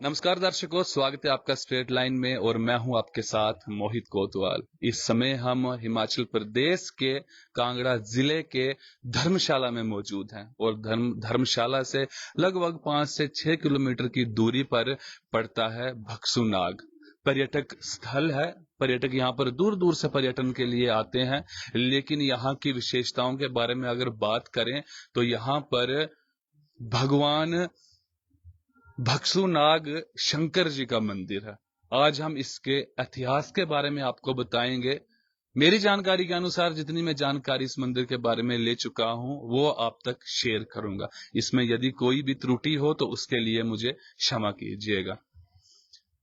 नमस्कार दर्शकों, स्वागत है आपका स्ट्रेट लाइन में और मैं हूं आपके साथ मोहित कोतवाल। इस समय हम हिमाचल प्रदेश के कांगड़ा जिले के धर्मशाला में मौजूद हैं और धर्मशाला से लगभग 5 से 6 किलोमीटर की दूरी पर पड़ता है भक्सुनाग। पर्यटक स्थल है। पर्यटक यहाँ पर दूर दूर से पर्यटन के लिए आते हैं, लेकिन यहाँ की विशेषताओं के बारे में अगर बात करें तो यहाँ पर भगवान भक्सुनाग शंकर जी का मंदिर है। आज हम इसके इतिहास के बारे में आपको बताएंगे। मेरी जानकारी के अनुसार जितनी मैं जानकारी इस मंदिर के बारे में ले चुका हूं वो आप तक शेयर करूंगा। इसमें यदि कोई भी त्रुटि हो तो उसके लिए मुझे क्षमा कीजिएगा।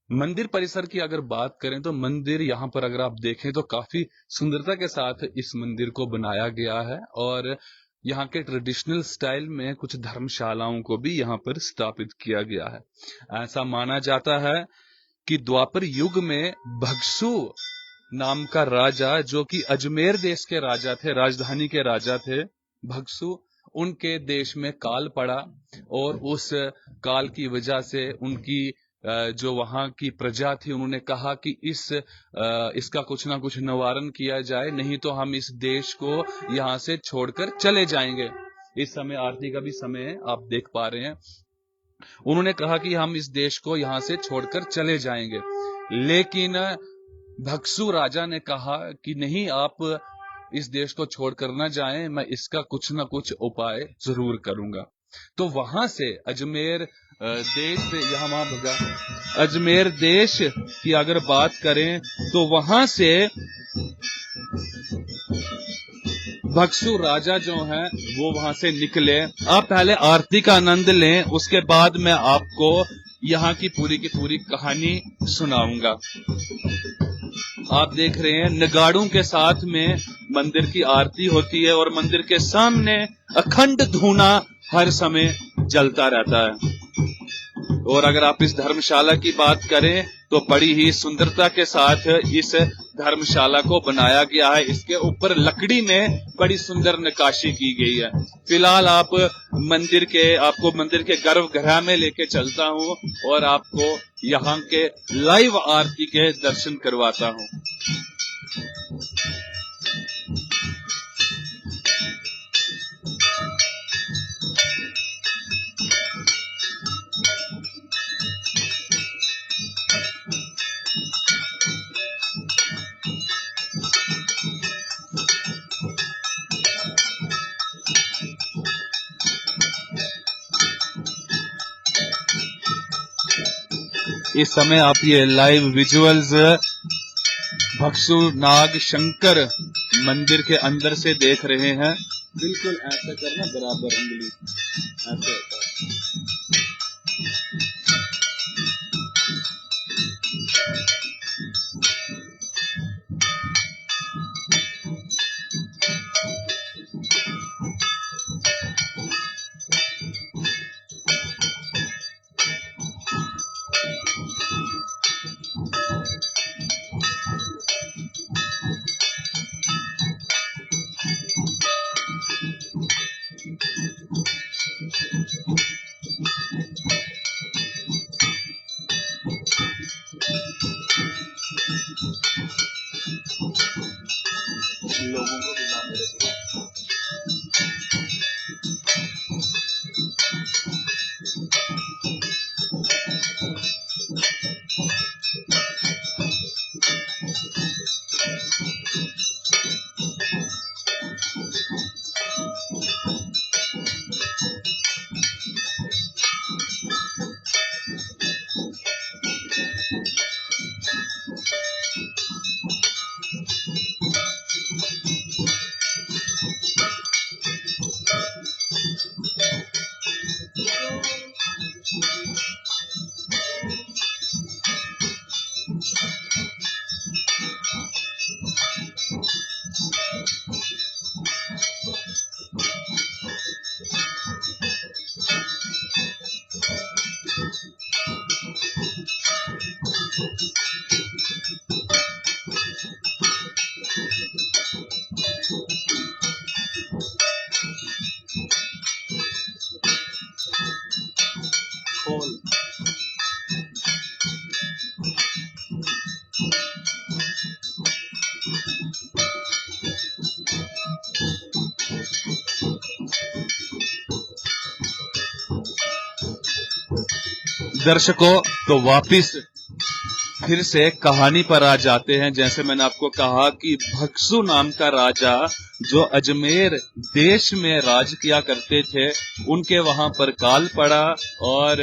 मंदिर परिसर की अगर बात करें तो मंदिर यहाँ पर अगर आप देखें तो काफी सुंदरता के साथ इस मंदिर को बनाया गया है और यहाँ के ट्रेडिशनल स्टाइल में कुछ धर्मशालाओं को भी यहाँ पर स्थापित किया गया है। ऐसा माना जाता है कि द्वापर युग में भगसु नाम का राजा, जो कि अजमेर देश के राजा थे, राजधानी के राजा थे भगसु, उनके देश में काल पड़ा और उस काल की वजह से उनकी जो वहां की प्रजा थी उन्होंने कहा कि इसका कुछ ना कुछ निवारण किया जाए, नहीं तो हम इस देश को यहाँ से छोड़कर चले जाएंगे। इस समय आरती का भी समय है, आप देख पा रहे हैं। उन्होंने कहा कि हम इस देश को यहाँ से छोड़कर चले जाएंगे, लेकिन भक्सु राजा ने कहा कि नहीं, आप इस देश को छोड़कर न जाएं, मैं इसका कुछ ना कुछ उपाय जरूर करूंगा। तो वहां से अजमेर देश से वहां भगा। अजमेर देश की अगर बात करें तो वहां से भक्सु राजा जो हैं वो वहां से निकले। आप पहले आरती का आनंद लें, उसके बाद मैं आपको यहाँ की पूरी कहानी सुनाऊंगा। आप देख रहे हैं नगाड़ों के साथ में मंदिर की आरती होती है और मंदिर के सामने अखंड धूना हर समय जलता रहता है। और अगर आप इस धर्मशाला की बात करें तो बड़ी ही सुंदरता के साथ इस धर्मशाला को बनाया गया है। इसके ऊपर लकड़ी में बड़ी सुंदर नक्काशी की गई है। फिलहाल आपको मंदिर के गर्भगृह में लेके चलता हूं और आपको यहाँ के लाइव आरती के दर्शन करवाता हूं। इस समय आप ये लाइव विजुअल्स भक्सुनाग शंकर मंदिर के अंदर से देख रहे हैं। बिल्कुल ऐसा करना, बराबर उंगली ऐसे होता है। लोगों को बुला मेरे खोल। दर्शकों, तो वापिस फिर से कहानी पर आ जाते हैं। जैसे मैंने आपको कहा कि भक्सु नाम का राजा जो अजमेर देश में राज किया करते थे, उनके वहां पर काल पड़ा और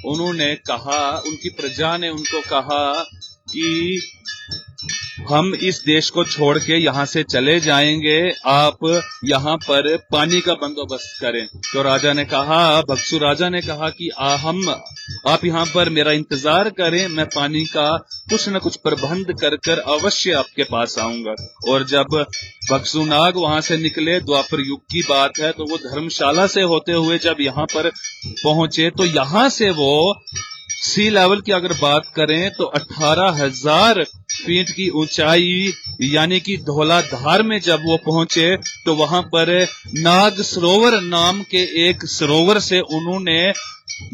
उन्होंने कहा, उनकी प्रजा ने उनको कहा कि हम इस देश को छोड़ के यहाँ से चले जाएंगे, आप यहाँ पर पानी का बंदोबस्त करें। तो राजा ने कहा, भक्सु राजा ने कहा कि आप यहाँ पर मेरा इंतजार करें, मैं पानी का कुछ न कुछ प्रबंध कर कर अवश्य आपके पास आऊंगा। और जब भक्सु नाग वहां से निकले, द्वापर युग की बात है, तो वो धर्मशाला से होते हुए जब यहाँ पर पहुंचे, तो यहाँ से वो सी लेवल की अगर बात करें तो 18,000 फीट की ऊंचाई यानी कि धौलाधार में जब वो पहुंचे, तो वहां पर नाग सरोवर नाम के एक सरोवर से उन्होंने,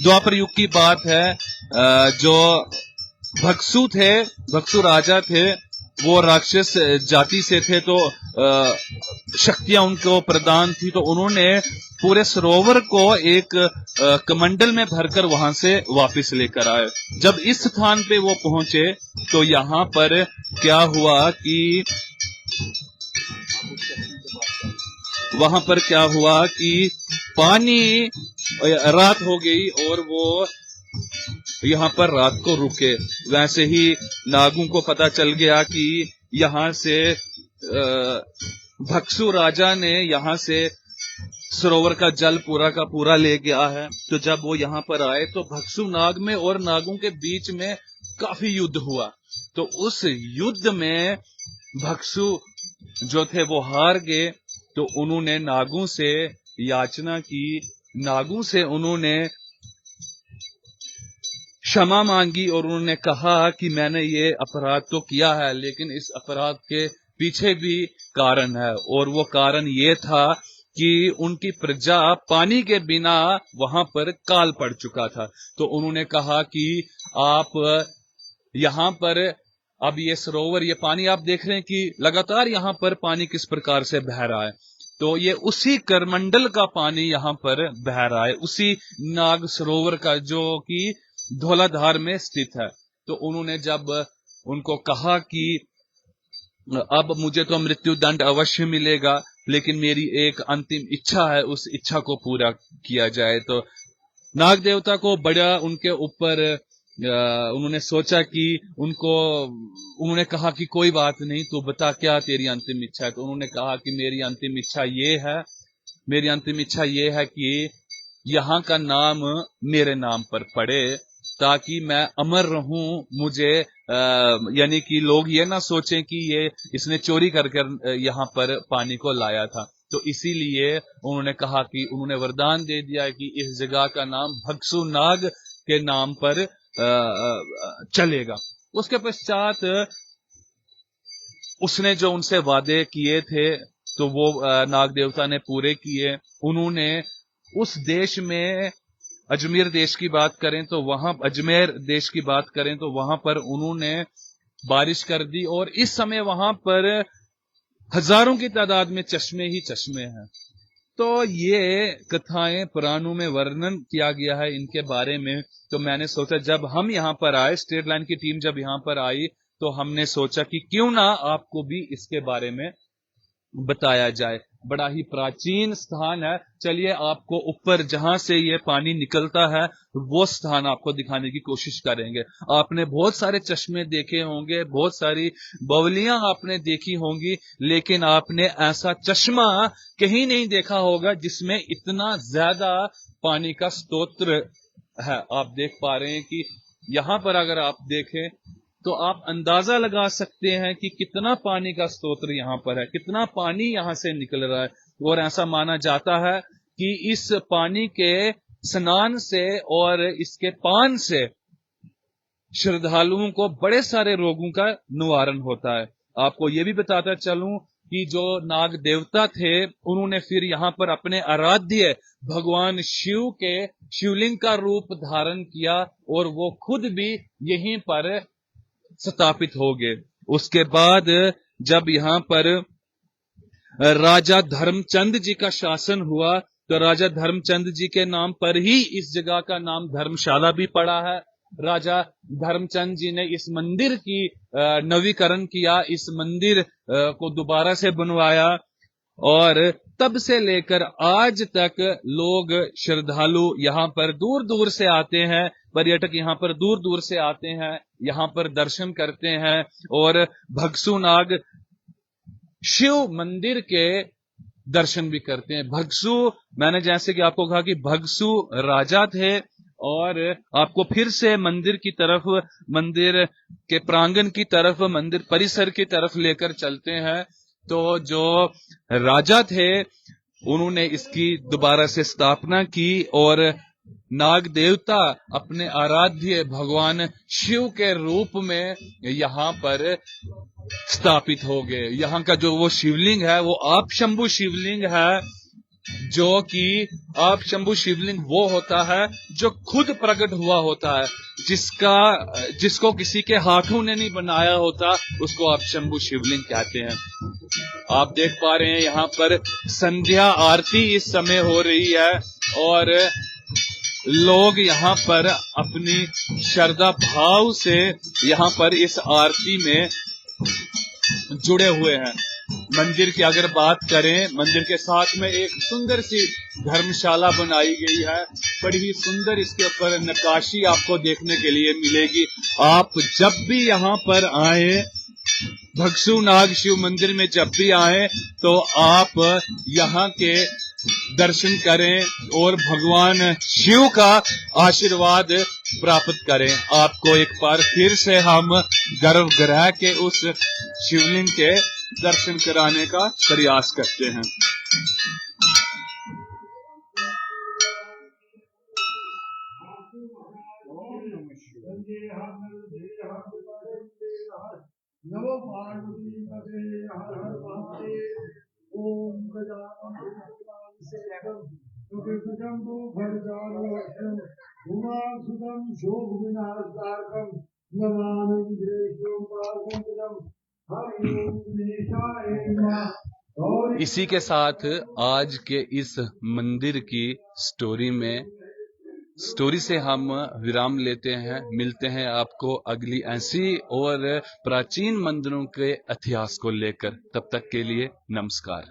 द्वापर युग की बात है, जो भक्सु थे, भक्सु राजा थे, वो राक्षस जाति से थे, तो शक्तियां उनको प्रदान थी, तो उन्होंने पूरे सरोवर को एक कमंडल में भरकर वहां से वापस लेकर आए। जब इस स्थान पे वो पहुंचे, तो यहाँ पर क्या हुआ कि वहां पर क्या हुआ कि पानी, रात हो गई और वो यहाँ पर रात को रुके। वैसे ही नागों को पता चल गया कि यहाँ से भक्सु राजा ने यहाँ से सरोवर का जल पूरा का पूरा ले गया है। तो जब वो यहाँ पर आए, तो भक्सु नाग में और नागों के बीच में काफी युद्ध हुआ। तो उस युद्ध में भक्सु जो थे वो हार गए। तो उन्होंने नागों से याचना की, नागों से उन्होंने क्षमा मांगी और उन्होंने कहा कि मैंने ये अपराध तो किया है, लेकिन इस अपराध के पीछे भी कारण है। और वो कारण ये था कि उनकी प्रजा पानी के बिना वहां पर काल पड़ चुका था। तो उन्होंने कहा कि आप यहाँ पर, अब ये सरोवर, ये पानी आप देख रहे हैं कि लगातार यहाँ पर पानी किस प्रकार से बह रहा है। तो ये उसी करमंडल का पानी यहाँ पर बह रहा है, उसी नाग सरोवर का, जो कि धौलाधार में स्थित है। तो उन्होंने जब उनको कहा कि अब मुझे तो मृत्यु दंड अवश्य मिलेगा, लेकिन मेरी एक अंतिम इच्छा है, उस इच्छा को पूरा किया जाए। तो नाग देवता को बड़ा उनके ऊपर उन्होंने सोचा कि उन्होंने कहा कि कोई बात नहीं, तो बता क्या तेरी अंतिम इच्छा है। तो उन्होंने कहा कि मेरी अंतिम इच्छा ये है कि यहाँ का नाम मेरे नाम पर पड़े, ताकि मैं अमर रहूं। मुझे यानी कि लोग ये ना सोचें कि ये इसने चोरी करके यहाँ पर पानी को लाया था। तो इसीलिए उन्होंने कहा कि उन्होंने वरदान दे दिया कि इस जगह का नाम भक्सु नाग के नाम पर चलेगा। उसके पश्चात उसने जो उनसे वादे किए थे, तो वो नाग देवता ने पूरे किए। उन्होंने उस देश में, अजमेर देश की बात करें तो वहां पर उन्होंने बारिश कर दी, और इस समय वहां पर हजारों की तादाद में चश्मे ही चश्मे हैं। तो ये कथाएं पुराणों में वर्णन किया गया है इनके बारे में। तो मैंने सोचा, जब हम यहाँ पर आए, स्टेट लाइन की टीम जब यहाँ पर आई, तो हमने सोचा कि क्यों ना आपको भी इसके बारे में बताया जाए। बड़ा ही प्राचीन स्थान है। चलिए आपको ऊपर जहां से ये पानी निकलता है, वो स्थान आपको दिखाने की कोशिश करेंगे। आपने बहुत सारे चश्मे देखे होंगे, बहुत सारी बावलियां आपने देखी होंगी, लेकिन आपने ऐसा चश्मा कहीं नहीं देखा होगा जिसमें इतना ज्यादा पानी का स्तोत्र है। आप देख पा रहे हैं कि यहां पर अगर आप देखें तो आप अंदाजा लगा सकते हैं कि कितना पानी का स्तोत्र यहाँ पर है, कितना पानी यहाँ से निकल रहा है। और ऐसा माना जाता है कि इस पानी के स्नान से और इसके पान से श्रद्धालुओं को बड़े सारे रोगों का निवारण होता है। आपको ये भी बताता चलूं कि जो नाग देवता थे उन्होंने फिर यहाँ पर अपने आराध्य भगवान शिव के शिवलिंग का रूप धारण किया और वो खुद भी यहीं पर स्थापित हो गए। उसके बाद जब यहाँ पर राजा धर्मचंद जी का शासन हुआ तो राजा धर्मचंद जी के नाम पर ही इस जगह का नाम धर्मशाला भी पड़ा है। राजा धर्मचंद जी ने इस मंदिर की नवीकरण किया, इस मंदिर को दोबारा से बनवाया और तब से लेकर आज तक लोग श्रद्धालु यहाँ पर दूर दूर से आते हैं, पर्यटक यहाँ पर दूर दूर से आते हैं, यहाँ पर दर्शन करते हैं और भगसु नाग शिव मंदिर के दर्शन भी करते हैं। भगसु, मैंने जैसे कि आपको कहा कि भगसु राजा थे और आपको फिर से मंदिर की तरफ, मंदिर के प्रांगण की तरफ, मंदिर परिसर की तरफ लेकर चलते हैं। तो जो राजा थे उन्होंने इसकी दोबारा से स्थापना की और नाग देवता अपने आराध्य भगवान शिव के रूप में यहाँ पर स्थापित हो गए। यहाँ का जो वो शिवलिंग है वो आप शंभु शिवलिंग है, जो कि आप शंभु शिवलिंग वो होता है जो खुद प्रकट हुआ होता है, जिसको किसी के हाथों ने नहीं बनाया होता, उसको आप शंभु शिवलिंग कहते हैं। आप देख पा रहे हैं यहाँ पर संध्या आरती इस समय हो रही है और लोग यहाँ पर अपनी श्रद्धा भाव से यहाँ पर इस आरती में जुड़े हुए हैं। मंदिर की अगर बात करें, मंदिर के साथ में एक सुंदर सी धर्मशाला बनाई गई है, बड़ी ही सुंदर, इसके ऊपर नक्काशी आपको देखने के लिए मिलेगी। आप जब भी यहाँ पर आए, भगसु नाग शिव मंदिर में जब भी आए तो आप यहाँ के दर्शन करें और भगवान शिव का आशीर्वाद प्राप्त करें। आपको एक बार फिर से हम गर्भगृह के उस शिवलिंग के दर्शन कराने का प्रयास करते हैं। नमो पार्वती पते हर हर महादेव। ओम इसी के साथ आज के इस मंदिर की स्टोरी से हम विराम लेते हैं। मिलते हैं आपको अगली ऐसी और प्राचीन मंदिरों के इतिहास को लेकर। तब तक के लिए नमस्कार।